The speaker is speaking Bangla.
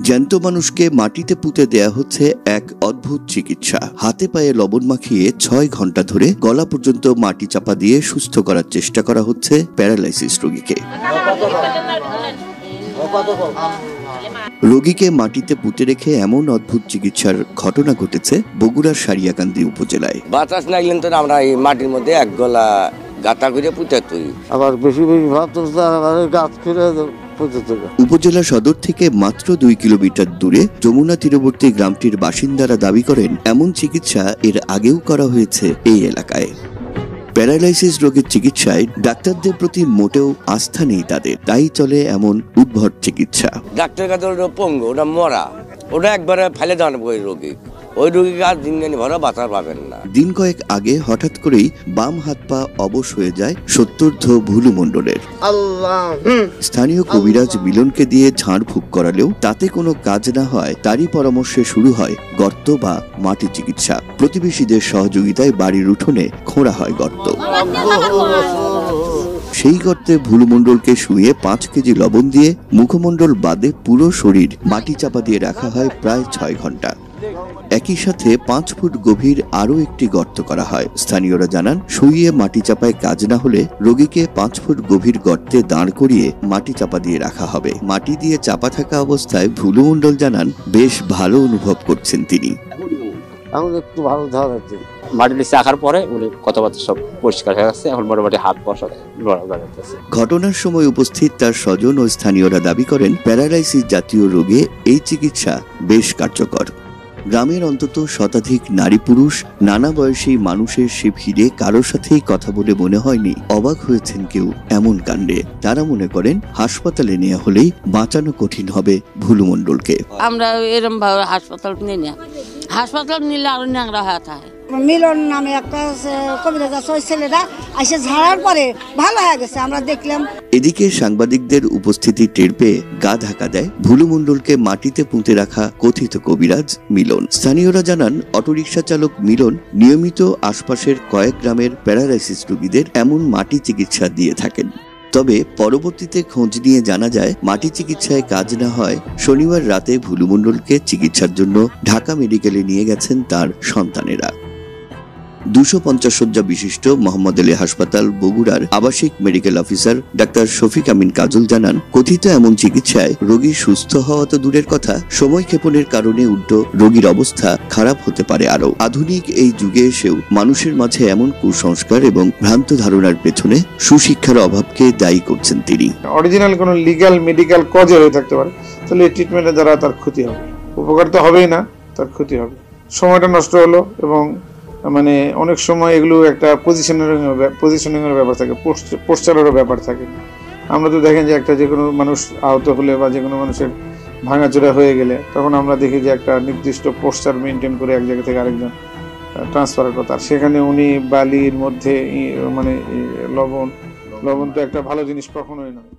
জ্যান্ত মানুষকে মাটিতে পুঁতে দেয়া হচ্ছে এক অদ্ভুত চিকিৎসা। হাতে পায়ে লবণ মাখিয়ে ৬ ঘন্টা ধরে গলা পর্যন্ত মাটি চাপা দিয়ে সুস্থ করার চেষ্টা করা হচ্ছে প্যারালাইসিস রোগীকে। রোগীকে মাটিতে পুঁতে রেখে এমন অদ্ভুত চিকিৎসার ঘটনা ঘটেছে বগুড়ার সারিয়াকান্দি উপজেলায়। বাতাস লাগলেন তো আমরা এই মাটির মধ্যে এক গলা গাঁথা করে পুঁতে তুই আবার বেশি গাছ করে উপজেলা সদর থেকে মাত্র ২ কিলোমিটার দূরে যমুনা তীরবর্তী গ্রামটির বাসিন্দারা দাবি করেন এমন চিকিৎসা এর আগেও করা হয়েছে এই এলাকায়। প্যারালাইসিস রোগের চিকিৎসায় ডাক্তারদের প্রতি মোটেও আস্থা নেই তাদের, তাই চলে এমন উদ্ভট চিকিৎসা। ডাক্তার কাছে ওটা পঙ্গু, ওটা মরা, ওটা একবারে ফেলে দেওয়ানো ওই রোগী। ওই রোগীকে আর দিন ভরা বাঁচা পাবেন না। দিন কয়েক আগে হঠাৎ করেই বাম হাত পা অবশ হয়ে যায় সত্তর্ধ ভুলু মণ্ডলের। স্থানীয় কবিরাজ মিলনকে দিয়ে ঝাড়ফুঁক করালেও তাতে কোনো কাজ না হয় তারই পরামর্শে শুরু হয় গর্ত বা মাটি চিকিৎসা। প্রতিবেশীদের সহযোগিতায় বাড়ির উঠোনে খোঁড়া হয় গর্ত। সেই গর্তে ভুলু মণ্ডলকে শুয়ে ৫ কেজি লবণ দিয়ে মুখমণ্ডল বাদে পুরো শরীর মাটি চাপা দিয়ে রাখা হয় প্রায় ৬ ঘন্টা। একই সাথে ৫ ফুট গভীর আরো একটি গর্ত করা হয়। স্থানীয়রা জানান শুইয়ে মাটি চাপায় কাজ না হলে রোগীকে ৫ ফুট গভীর গর্তে দাঁড় করিয়ে মাটি চাপা দিয়ে রাখা হবে। মাটি দিয়ে চাপা থাকা অবস্থায় ভুলু মণ্ডল জানান বেশ ভালো অনুভব করছেন তিনি। এখন একটু ভালো ধার আছে, মাটি নিচে রাখার পরে উনি কথাবার্তা সব পরিষ্কার হয়ে গেছে। এখন মোটামুটি হাত বসা লড়াচ্ছে। ঘটনার সময় উপস্থিত তার স্বজন ও স্থানীয়রা দাবি করেন প্যারালাইসিস জাতীয় রোগে এই চিকিৎসা বেশ কার্যকর। গ্রামের অন্তত শতাধিক নারী পুরুষ নানা বয়সী মানুষের সে ভিড়ে কারোর সাথেই কথা বলে মনে হয়নি অবাক হয়েছেন কেউ এমন কাণ্ডে। তারা মনে করেন হাসপাতালে নেওয়া হলেই বাঁচানো কঠিন হবে ভুলু মণ্ডলকে। আমরা এরকম ভাবে হাসপাতাল নিয়ে না, হাসপাতাল নিলে আরো ন্যাংরা হয়ে থাকে। মিলন নামে একটা কবিরাজ আছে, ওই ছেলেটা এসে ঝাড়ার পরে ভালো হয়ে গেছে আমরা দেখলাম। এদিকে সাংবাদিকদের উপস্থিতি টের পেয়ে গা ঢাকা দেয় ভুলু মণ্ডলকে মাটিতে পুঁতে রাখা কথিত কবিরাজ মিলন। স্থানীয়রা জানান অটোরিকশা চালক মিলন নিয়মিত আশপাশের কয়েক গ্রামের প্যারালাইসিস রোগীদের এমন মাটি চিকিৎসা দিয়ে থাকেন। তবে পরবর্তীতে খোঁজ নিয়ে জানা যায় মাটি চিকিৎসায় কাজ না হয় শনিবার রাতে ভুলু মণ্ডলকে চিকিৎসার জন্য ঢাকা মেডিকেলে নিয়ে গেছেন তার সন্তানেরা। ২৫০ শয্যা বিশিষ্ট মোহাম্মদ আলী হাসপাতাল বগুড়ার আবাসিক মেডিকেল অফিসার ডাক্তার শফিক আমিন কাজল জানান কথিত এমন চিকিৎসায় রোগী সুস্থ হওয়া তো দূরের কথা, সময় ক্ষেপণের কারণে উল্টো রোগীর অবস্থা খারাপ হতে পারে আরো। আধুনিক এই যুগে এসেও মানুষের মাঝে এমন কুসংস্কার এবং ভ্রান্ত ধারণার পেছনে সুশিক্ষার অভাবকে দায়ী করছেন তিনি। অরিজিনাল কোন লিগ্যাল মেডিকেল কজে হয়ে থাকতে পারে, তাহলে এই ট্রিটমেন্টের দ্বারা তার ক্ষতি হবে, উপকার তো হবেই না, তার ক্ষতি হবে। সময়টা নষ্ট হলো এবং মানে অনেক সময় এগুলো একটা পজিশনিং এর ব্যাপার থাকে, পোস্টারেরও ব্যাপার থাকে। আমরা তো দেখেন যে একটা যে কোনো মানুষ আহত হলে বা যে কোনো মানুষের ভাঙাচোরা হয়ে গেলে তখন আমরা দেখি যে একটা নির্দিষ্ট পোস্টার মেনটেন করে এক জায়গা থেকে আরেকজন ট্রান্সফারের কথা। সেখানে উনি বালির মধ্যে মানে লবণ তো একটা ভালো জিনিস কখনোই নয়।